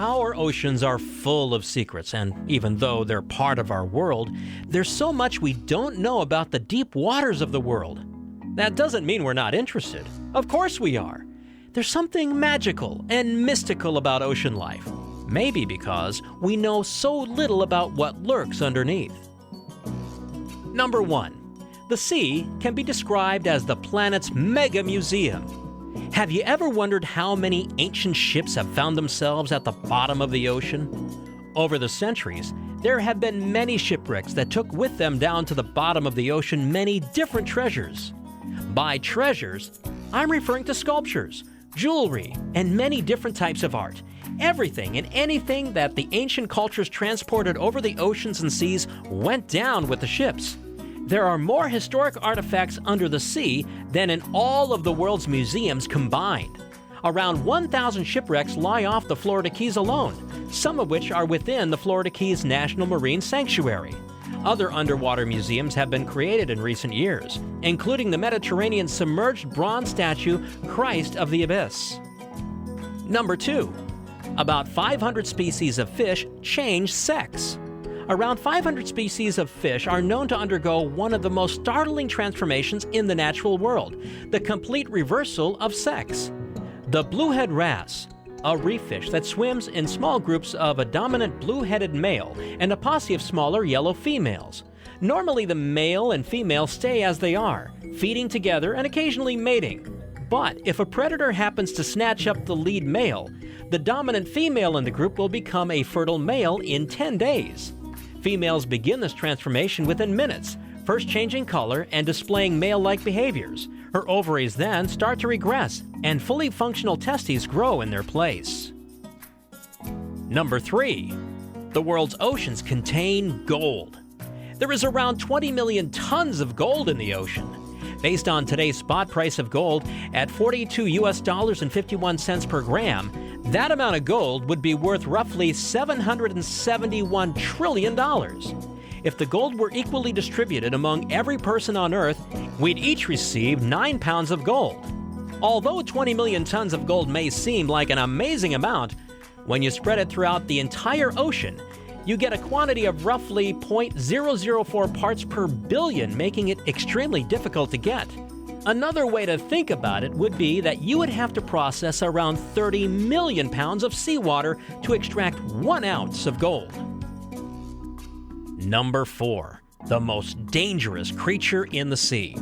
Our oceans are full of secrets, and even though they're part of our world, there's so much we don't know about the deep waters of the world. That doesn't mean we're not interested. Of course we are. There's something magical and mystical about ocean life. Maybe because we know so little about what lurks underneath. Number 1. The sea can be described as the planet's mega museum. Have you ever wondered how many ancient ships have found themselves at the bottom of the ocean? Over the centuries, there have been many shipwrecks that took with them down to the bottom of the ocean many different treasures. By treasures, I'm referring to sculptures, jewelry, and many different types of art. Everything and anything that the ancient cultures transported over the oceans and seas went down with the ships. There are more historic artifacts under the sea than in all of the world's museums combined. Around 1,000 shipwrecks lie off the Florida Keys alone, some of which are within the Florida Keys National Marine Sanctuary. Other underwater museums have been created in recent years, including the Mediterranean submerged bronze statue Christ of the Abyss. Number 2. About 500 species of fish change sex. Around 500 species of fish are known to undergo one of the most startling transformations in the natural world, the complete reversal of sex. The bluehead wrasse, a reef fish that swims in small groups of a dominant blue-headed male and a posse of smaller yellow females. Normally the male and female stay as they are, feeding together and occasionally mating. But if a predator happens to snatch up the lead male, the dominant female in the group will become a fertile male in 10 days. Females begin this transformation within minutes, first changing color and displaying male-like behaviors. Her ovaries then start to regress, and fully functional testes grow in their place. Number 3. The world's oceans contain gold. There is around 20 million tons of gold in the ocean. Based on today's spot price of gold at $42.51 per gram, that amount of gold would be worth roughly $771 trillion. If the gold were equally distributed among every person on Earth, we'd each receive 9 pounds of gold. Although 20 million tons of gold may seem like an amazing amount, when you spread it throughout the entire ocean, you get a quantity of roughly 0.004 parts per billion, making it extremely difficult to get. Another way to think about it would be that you would have to process around 30 million pounds of seawater to extract 1 ounce of gold. Number 4. The most dangerous creature in the sea.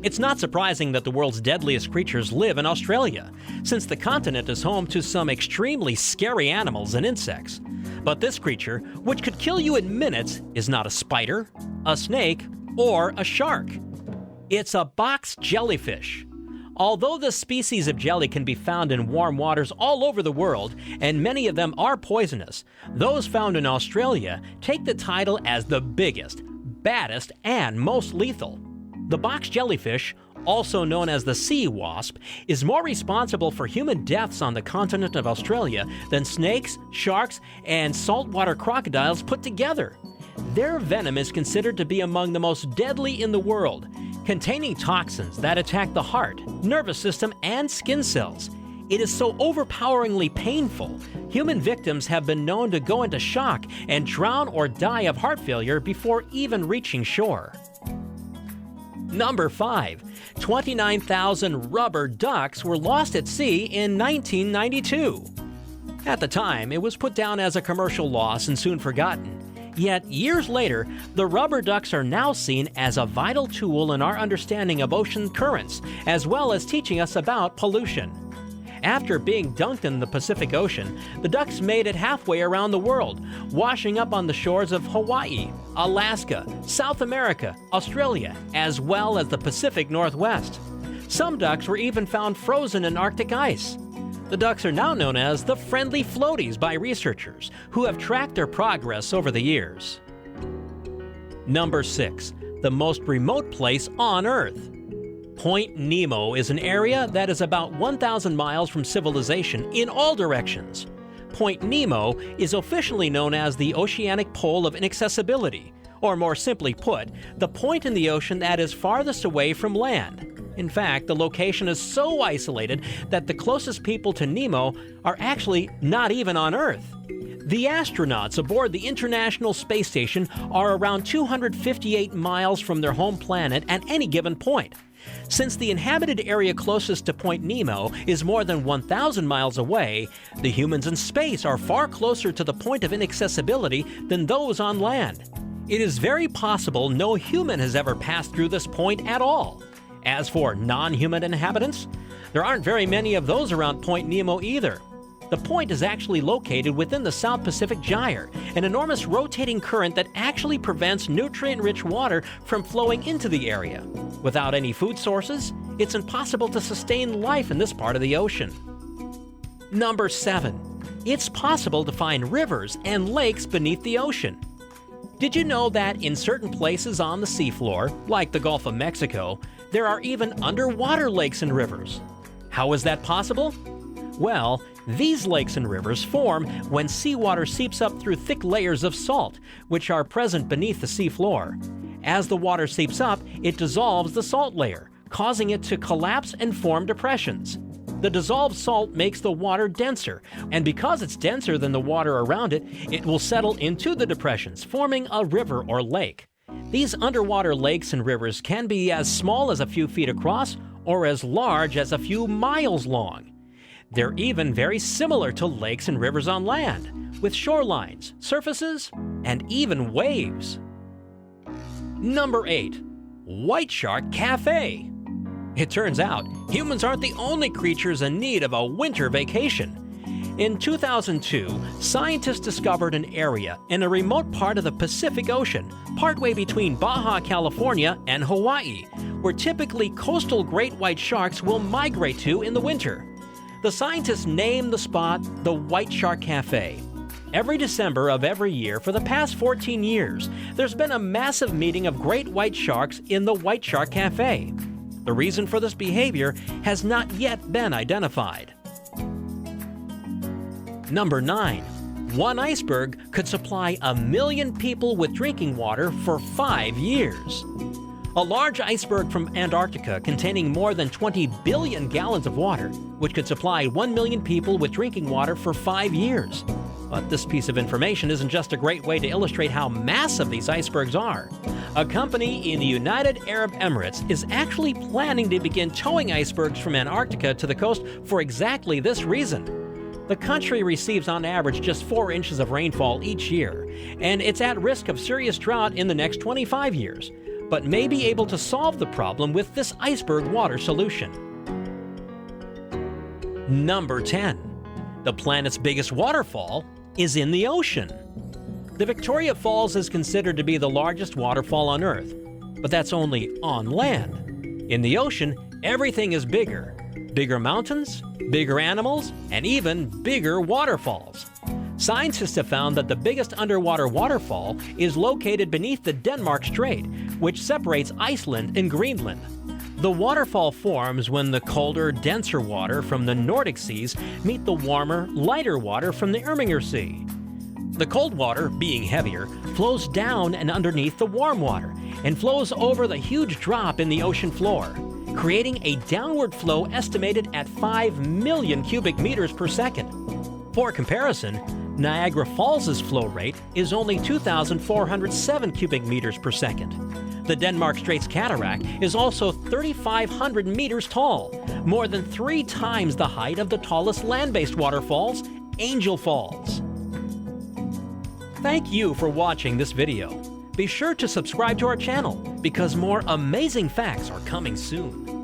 It's not surprising that the world's deadliest creatures live in Australia, since the continent is home to some extremely scary animals and insects. But this creature, which could kill you in minutes, is not a spider, a snake, or a shark. It's a box jellyfish. Although this species of jelly can be found in warm waters all over the world, and many of them are poisonous, those found in Australia take the title as the biggest, baddest, and most lethal. The box jellyfish, also known as the sea wasp, is more responsible for human deaths on the continent of Australia than snakes, sharks, and saltwater crocodiles put together. Their venom is considered to be among the most deadly in the world, containing toxins that attack the heart, nervous system, and skin cells. It is so overpoweringly painful, human victims have been known to go into shock and drown or die of heart failure before even reaching shore. Number 5. 29,000 rubber ducks were lost at sea in 1992. At the time, it was put down as a commercial loss and soon forgotten. Yet, years later, the rubber ducks are now seen as a vital tool in our understanding of ocean currents, as well as teaching us about pollution. After being dunked in the Pacific Ocean, the ducks made it halfway around the world, washing up on the shores of Hawaii, Alaska, South America, Australia, as well as the Pacific Northwest. Some ducks were even found frozen in Arctic ice. The ducks are now known as the friendly floaties by researchers, who have tracked their progress over the years. Number 6. The most remote place on Earth. Point Nemo is an area that is about 1,000 miles from civilization in all directions. Point Nemo is officially known as the oceanic pole of inaccessibility, or more simply put, the point in the ocean that is farthest away from land. In fact, the location is so isolated that the closest people to Nemo are actually not even on Earth. The astronauts aboard the International Space Station are around 258 miles from their home planet at any given point. Since the inhabited area closest to Point Nemo is more than 1,000 miles away, the humans in space are far closer to the point of inaccessibility than those on land. It is very possible no human has ever passed through this point at all. As for non-human inhabitants, there aren't very many of those around Point Nemo either. The point is actually located within the South Pacific Gyre, an enormous rotating current that actually prevents nutrient-rich water from flowing into the area. Without any food sources, it's impossible to sustain life in this part of the ocean. Number 7. It's possible to find rivers and lakes beneath the ocean. Did you know that in certain places on the seafloor, like the Gulf of Mexico, there are even underwater lakes and rivers? How is that possible? Well, these lakes and rivers form when seawater seeps up through thick layers of salt, which are present beneath the seafloor. As the water seeps up, it dissolves the salt layer, causing it to collapse and form depressions. The dissolved salt makes the water denser, and because it's denser than the water around it, it will settle into the depressions, forming a river or lake. These underwater lakes and rivers can be as small as a few feet across or as large as a few miles long. They're even very similar to lakes and rivers on land, with shorelines, surfaces, and even waves. Number 8. White Shark Cafe. It turns out, humans aren't the only creatures in need of a winter vacation. In 2002, scientists discovered an area in a remote part of the Pacific Ocean, partway between Baja California and Hawaii, where typically coastal great white sharks will migrate to in the winter. The scientists named the spot the White Shark Cafe. Every December of every year for the past 14 years, there's been a massive meeting of great white sharks in the White Shark Cafe. The reason for this behavior has not yet been identified. Number 9. One iceberg could supply 1 million people with drinking water for 5 years. A large iceberg from Antarctica containing more than 20 billion gallons of water, which could supply 1 million people with drinking water for 5 years. But this piece of information isn't just a great way to illustrate how massive these icebergs are. A company in the United Arab Emirates is actually planning to begin towing icebergs from Antarctica to the coast for exactly this reason. The country receives on average just 4 inches of rainfall each year, and it's at risk of serious drought in the next 25 years, but may be able to solve the problem with this iceberg water solution. Number 10. The planet's biggest waterfall is in the ocean. The Victoria Falls is considered to be the largest waterfall on Earth, but that's only on land. In the ocean, everything is bigger. Bigger mountains, bigger animals, and even bigger waterfalls. Scientists have found that the biggest underwater waterfall is located beneath the Denmark Strait, which separates Iceland and Greenland. The waterfall forms when the colder, denser water from the Nordic seas meet the warmer, lighter water from the Irminger Sea. The cold water, being heavier, flows down and underneath the warm water and flows over the huge drop in the ocean floor, creating a downward flow estimated at 5 million cubic meters per second. For comparison, Niagara Falls' flow rate is only 2,407 cubic meters per second. The Denmark Straits Cataract is also 3,500 meters tall, more than 3 times the height of the tallest land-based waterfalls, Angel Falls. Thank you for watching this video. Be sure to subscribe to our channel because more amazing facts are coming soon.